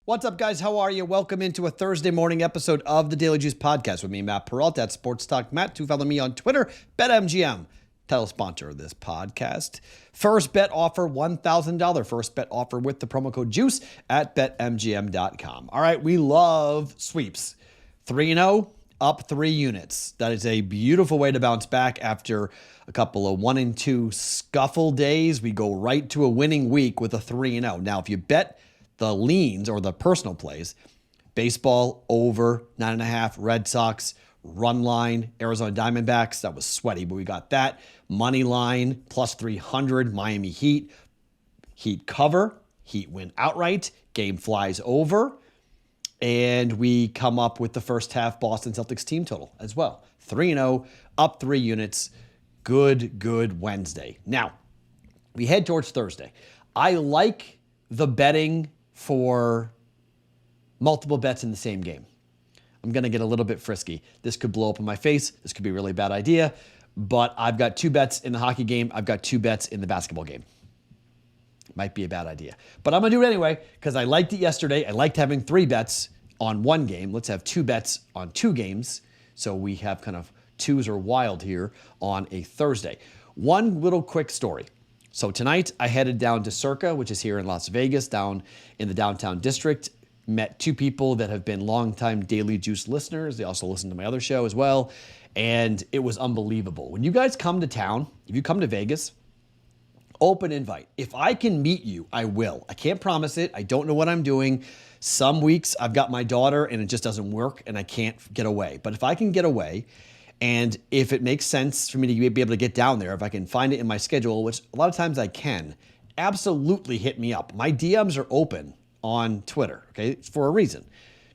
What's up, guys? How are you? Welcome into a Thursday morning episode of the Daily Juice Podcast with me, Matt Perrault at Sports Talk Matt. To follow me on Twitter, BetMGM, title sponsor of this podcast. First bet offer, $1,000 first bet offer with the promo code JUICE at BetMGM.com. All right, we love sweeps. 3-0, up 3 units. That is a beautiful way to bounce back after a couple of 1-2 scuffle days. We go right to a winning week with a 3-0. Now, if you bet the leans or the personal plays, baseball over 9.5, Red Sox, run line, Arizona Diamondbacks, that was sweaty, but we got that. Money line, plus 300, Miami Heat. Heat cover, Heat win outright, game flies over, and we come up with the first half Boston Celtics team total as well. 3-0, up 3 units, good Wednesday. Now, we head towards Thursday. I like the betting for multiple bets in the same game. I'm going to get a little bit frisky. This could blow up in my face. This could be a really bad idea, but I've got 2 bets in the hockey game. I've got 2 bets in the basketball game. Might be a bad idea, but I'm going to do it anyway because I liked it yesterday. I liked having 3 bets on 1 game. Let's have 2 bets on 2 games. So we have kind of twos are wild here on a Thursday. One little quick story. So tonight I headed down to Circa, which is here in Las Vegas, down in the downtown district. Met 2 people that have been longtime Daily Juice listeners. They also listen to my other show as well. And it was unbelievable. When you guys come to town, if you come to Vegas, open invite. If I can meet you, I will. I can't promise it. I don't know what I'm doing. Some weeks I've got my daughter and it just doesn't work and I can't get away. But if I can get away, and if it makes sense for me to be able to get down there, if I can find it in my schedule, which a lot of times I can, absolutely hit me up. My DMs are open on Twitter, okay? It's for a reason.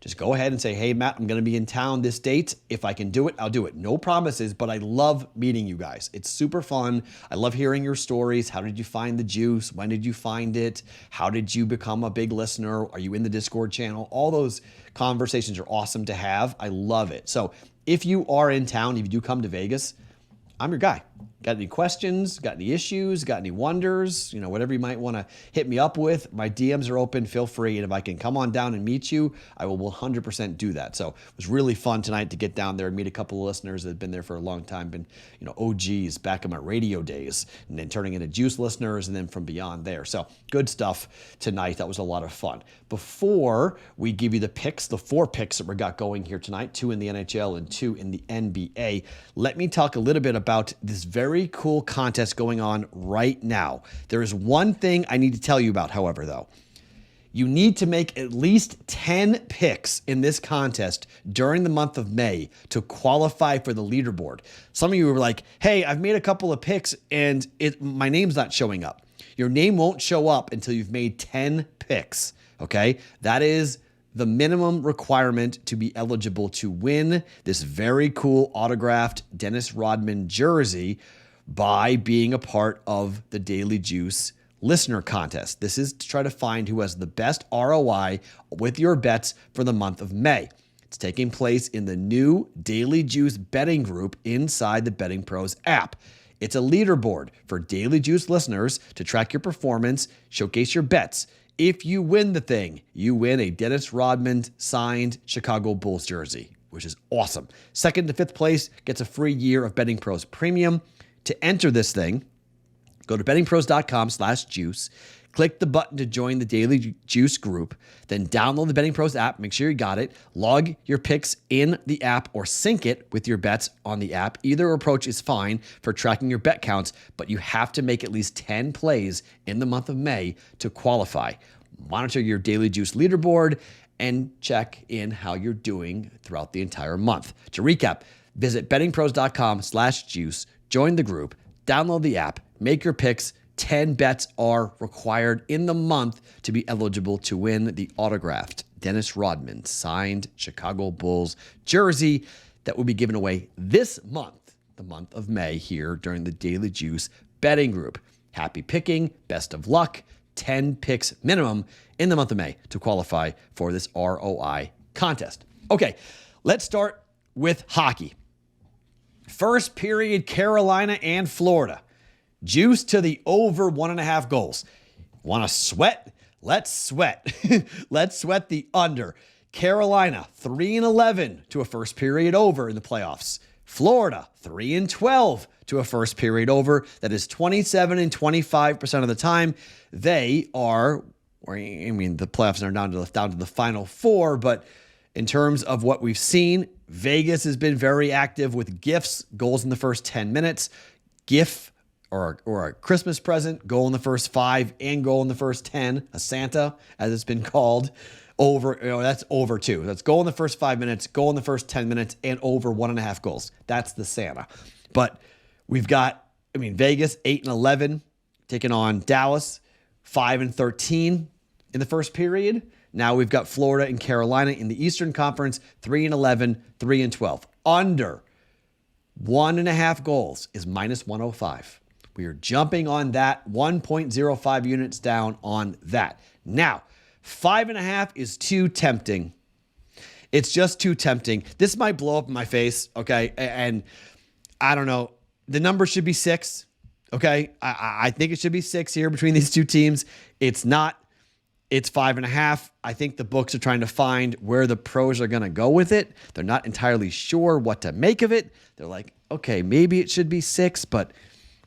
Just go ahead and say, hey, Matt, I'm going to be in town this date. If I can do it, I'll do it. No promises, but I love meeting you guys. It's super fun. I love hearing your stories. How did you find the juice? When did you find it? How did you become a big listener? Are you in the Discord channel? All those conversations are awesome to have. I love it. So if you are in town, if you do come to Vegas, I'm your guy. Got any questions? Got any issues? Got any wonders? Whatever you might want to hit me up with. My DMs are open. Feel free. And if I can come on down and meet you, I will 100% do that. So it was really fun tonight to get down there and meet a couple of listeners that have been there for a long time. Been, OGs back in my radio days and then turning into Juice listeners and then from beyond there. So good stuff tonight. That was a lot of fun. Before we give you the picks, the 4 picks that we got going here tonight, 2 in the NHL and 2 in the NBA, let me talk a little bit about this very cool contest going on right now. There is one thing I need to tell you about, however, though. You need to make at least 10 picks in this contest during the month of May to qualify for the leaderboard. Some of you were like, hey, I've made a couple of picks and my name's not showing up. Your name won't show up until you've made 10 picks, okay? That is the minimum requirement to be eligible to win this very cool autographed Dennis Rodman jersey by being a part of the Daily Juice listener contest. This is to try to find who has the best ROI with your bets for the month of May. It's taking place in the new Daily Juice betting group inside the BettingPros app. It's a leaderboard for Daily Juice listeners to track your performance, showcase your bets. If you win the thing, you win a Dennis Rodman signed Chicago Bulls jersey, which is awesome. 2nd to 5th place gets a free year of BettingPros Premium. To enter this thing, go to bettingpros.com/juice, click the button to join the Daily Juice group, then download the BettingPros app, make sure you got it, log your picks in the app or sync it with your bets on the app. Either approach is fine for tracking your bet counts, but you have to make at least 10 plays in the month of May to qualify. Monitor your Daily Juice leaderboard and check in how you're doing throughout the entire month. To recap, visit bettingpros.com/juice, join the group, download the app, make your picks. 10 bets are required in the month to be eligible to win the autographed Dennis Rodman signed Chicago Bulls jersey that will be given away this month, the month of May, here during the Daily Juice betting group. Happy picking, best of luck. 10 picks minimum in the month of May to qualify for this ROI contest. Okay, let's start with hockey. First period, Carolina and Florida. Juice to the over 1.5 goals. Want to sweat? let's sweat. Let's sweat the under. Carolina, 3-11 to a first period over in the playoffs. Florida, 3-12 to a first period over. That is 27 and 25% of the time. They are, the playoffs are down to the final four, but in terms of what we've seen, Vegas has been very active with gifts, goals in the first 10 minutes, gift or a Christmas present, goal in the first 5 and goal in the first 10, a Santa, as it's been called. Over, that's over 2. That's goal in the first 5 minutes, goal in the first 10 minutes, and over 1.5 goals. That's the Santa. But we've got, Vegas 8-11 taking on Dallas 5-13 in the first period. Now we've got Florida and Carolina in the Eastern Conference 3-11, 3-12. Under 1.5 goals is -105. We are jumping on that, 1.05 units down on that. Now, 5.5 is too tempting. It's just too tempting. This might blow up in my face, okay? And I don't know. The number should be 6, okay? I think it should be 6 here between these two teams. It's not. It's 5.5. I think the books are trying to find where the pros are going to go with it. They're not entirely sure what to make of it. They're like, okay, maybe it should be 6, but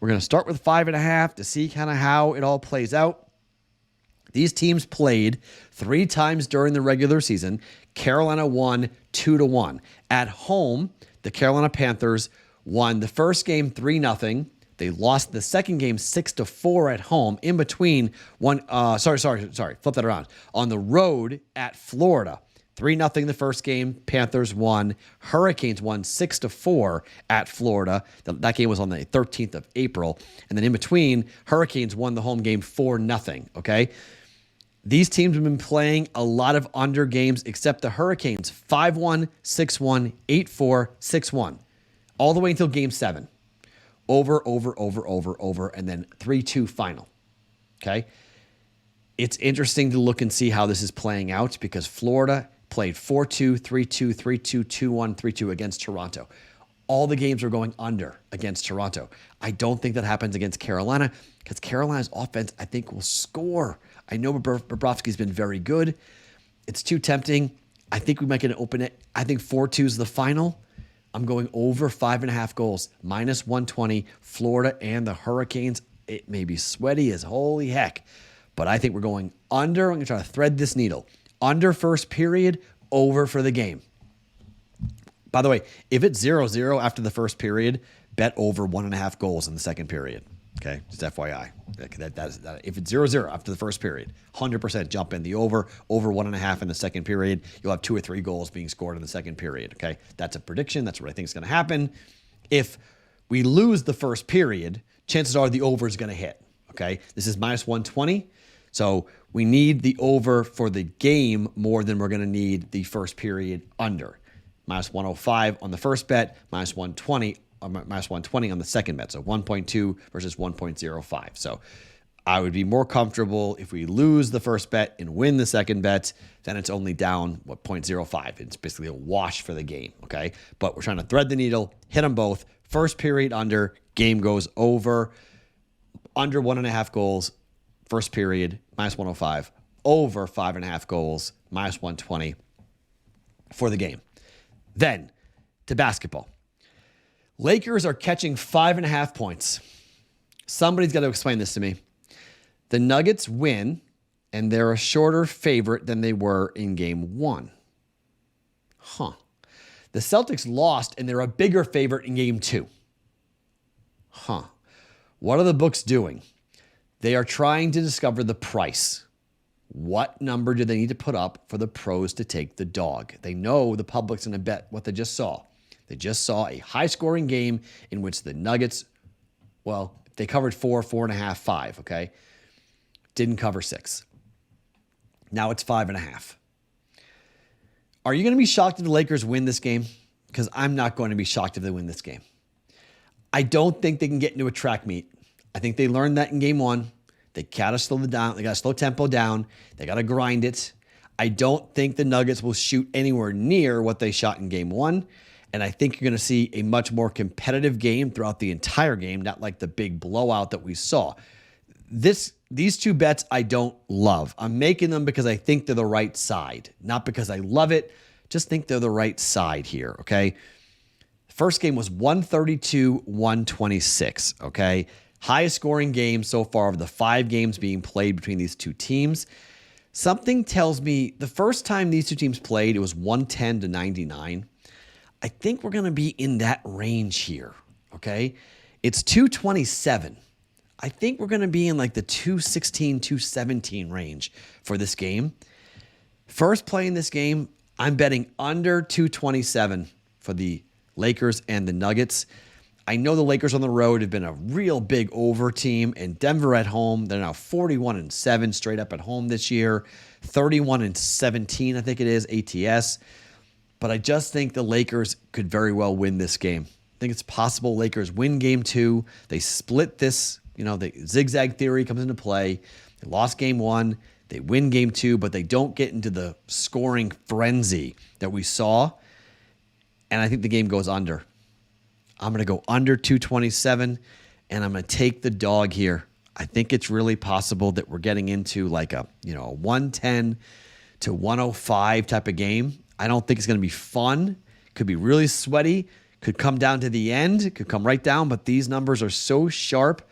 we're going to start with 5.5 to see kind of how it all plays out. These teams played 3 times during the regular season. Carolina won 2-1. At home, the Carolina Panthers won the first game 3-0. They lost the second game 6-4 at home. In between, flip that around. On the road at Florida, 3-0 the first game. Panthers won. Hurricanes won 6-4 at Florida. That game was on the 13th of April. And then in between, Hurricanes won the home game 4-0. Okay. These teams have been playing a lot of under games, except the Hurricanes, 5-1, 6-1, 8-4, 6-1, all the way until game 7. Over, and then 3-2 final. Okay? It's interesting to look and see how this is playing out because Florida played 4-2, 3-2, 3-2, 2-1, 3-2 against Toronto. All the games are going under against Toronto. I don't think that happens against Carolina because Carolina's offense, I think, will score. I know Bobrovsky's been very good. It's too tempting. I think we might get an open it. I think 4-2 is the final. I'm going over 5.5 goals, -120. Florida and the Hurricanes. It may be sweaty as holy heck, but I think we're going under. I'm going to try to thread this needle. Under first period, over for the game. By the way, if it's 0-0 after the first period, bet over 1.5 goals in the second period. Okay, just FYI. If it's 0-0 after the first period, 100% jump in the over 1.5 in the second period. You'll have 2 or 3 goals being scored in the second period. Okay, that's a prediction. That's what I think is going to happen. If we lose the first period, chances are the over is going to hit. Okay, this is -120. So we need the over for the game more than we're going to need the first period under. -105 on the first bet, -120 on the second bet. So 1.2 versus 1.05. So I would be more comfortable if we lose the first bet and win the second bet, then it's only down, 0.05. It's basically a wash for the game, okay? But we're trying to thread the needle, hit them both. First period under, game goes over. Under 1.5 goals, first period, -105. Over 5.5 goals, -120 for the game. Then to basketball. Lakers are catching 5.5 points. Somebody's got to explain this to me. The Nuggets win, and they're a shorter favorite than they were in game 1. The Celtics lost, and they're a bigger favorite in game 2. What are the books doing? They are trying to discover the price. What number do they need to put up for the pros to take the dog? They know the public's going to bet what they just saw. They just saw a high-scoring game in which the Nuggets, they covered 4, 4.5, 5, okay? Didn't cover 6. Now it's 5.5. Are you going to be shocked if the Lakers win this game? Because I'm not going to be shocked if they win this game. I don't think they can get into a track meet. I think they learned that in game 1. They got to slow it down. They got to slow tempo down. They got to grind it. I don't think the Nuggets will shoot anywhere near what they shot in game 1. And I think you're going to see a much more competitive game throughout the entire game, not like the big blowout that we saw. these two bets I don't love. I'm making them because I think they're the right side, not because I love it. Just think they're the right side here, okay? First game was 132-126, okay? Highest scoring game so far of the 5 games being played between these two teams. Something tells me the first time these two teams played, it was 110-99. I think we're going to be in that range here, okay? It's 227. I think we're going to be in like the 216, 217 range for this game. First play in this game, I'm betting under 227 for the Lakers and the Nuggets. I know the Lakers on the road have been a real big over team, and Denver at home, they're now 41-7 straight up at home this year, 31-17, I think it is, ATS. But I just think the Lakers could very well win this game. I think it's possible Lakers win game 2. They split this, the zigzag theory comes into play. They lost game 1. They win game 2, but they don't get into the scoring frenzy that we saw. And I think the game goes under. I'm going to go under 227, and I'm going to take the dog here. I think it's really possible that we're getting into like a 110 to 105 type of game. I don't think it's going to be fun. Could be really sweaty. Could come down to the end. Could come right down, but these numbers are so sharp.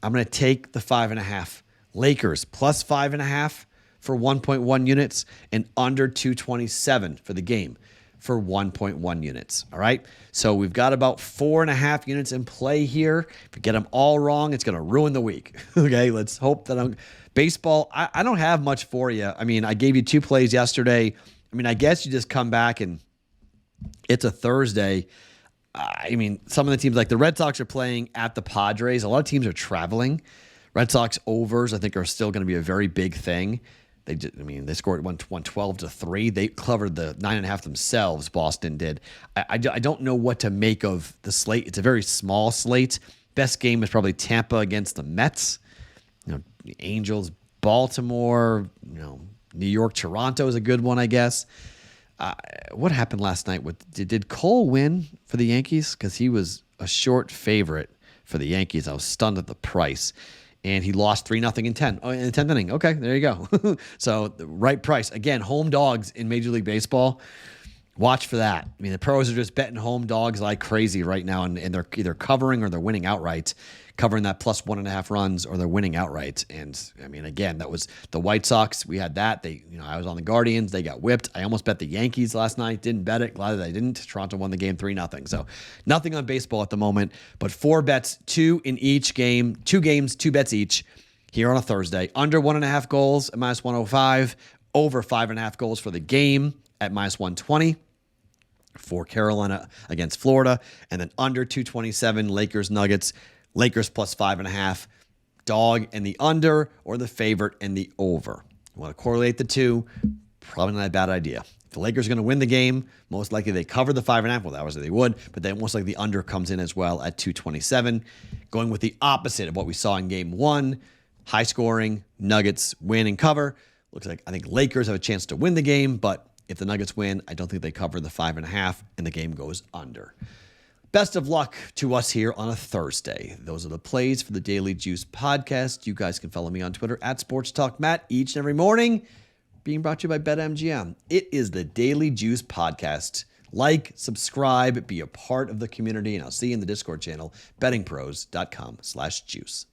I'm going to take the 5.5. Lakers plus 5.5 for 1.1 units and under 227 for the game for 1.1 units. All right. So we've got about 4.5 units in play here. If we get them all wrong, it's going to ruin the week. Okay. Let's hope that baseball. I don't have much for you. I mean, I gave you 2 plays yesterday. I mean, I guess you just come back and it's a Thursday. I mean, some of the teams like the Red Sox are playing at the Padres. A lot of teams are traveling. Red Sox overs, I think, are still going to be a very big thing. They scored 112-3. They covered the 9.5 themselves. Boston did. I don't know what to make of the slate. It's a very small slate. Best game is probably Tampa against the Mets. The Angels, Baltimore. New York, Toronto is a good one, I guess. What happened last night? Did Cole win for the Yankees? Because he was a short favorite for the Yankees. I was stunned at the price. And he lost 3-0 in 10. Oh, in the 10th inning. Okay, there you go. So the right price. Again, home dogs in Major League Baseball. Watch for that. I mean, the pros are just betting home dogs like crazy right now, and they're either covering or they're winning outright, covering that plus 1.5 runs, or they're winning outright. And I mean, again, that was the White Sox. We had that. I was on the Guardians. They got whipped. I almost bet the Yankees last night. Didn't bet it. Glad that I didn't. Toronto won the game 3-0. So nothing on baseball at the moment, but 4 bets, 2 in each game, 2 games, 2 bets each here on a Thursday. Under 1.5 goals at minus 105, over 5.5 goals for the game at minus 120. For Carolina against Florida, and then under 227, Lakers Nuggets, Lakers plus 5.5, dog and the under, or the favorite and the over. You want to correlate the two? Probably not a bad idea. If the Lakers are going to win the game, most likely they cover the 5.5. Well, obviously they would, but then most likely the under comes in as well at 227. Going with the opposite of what we saw in game 1, high scoring, Nuggets win and cover. Looks like I think Lakers have a chance to win the game, but if the Nuggets win, I don't think they cover the 5.5, and the game goes under. Best of luck to us here on a Thursday. Those are the plays for the Daily Juice podcast. You guys can follow me on Twitter at SportsTalkMatt each and every morning. Being brought to you by BetMGM. It is the Daily Juice podcast. Like, subscribe, be a part of the community, and I'll see you in the Discord channel, bettingpros.com/juice.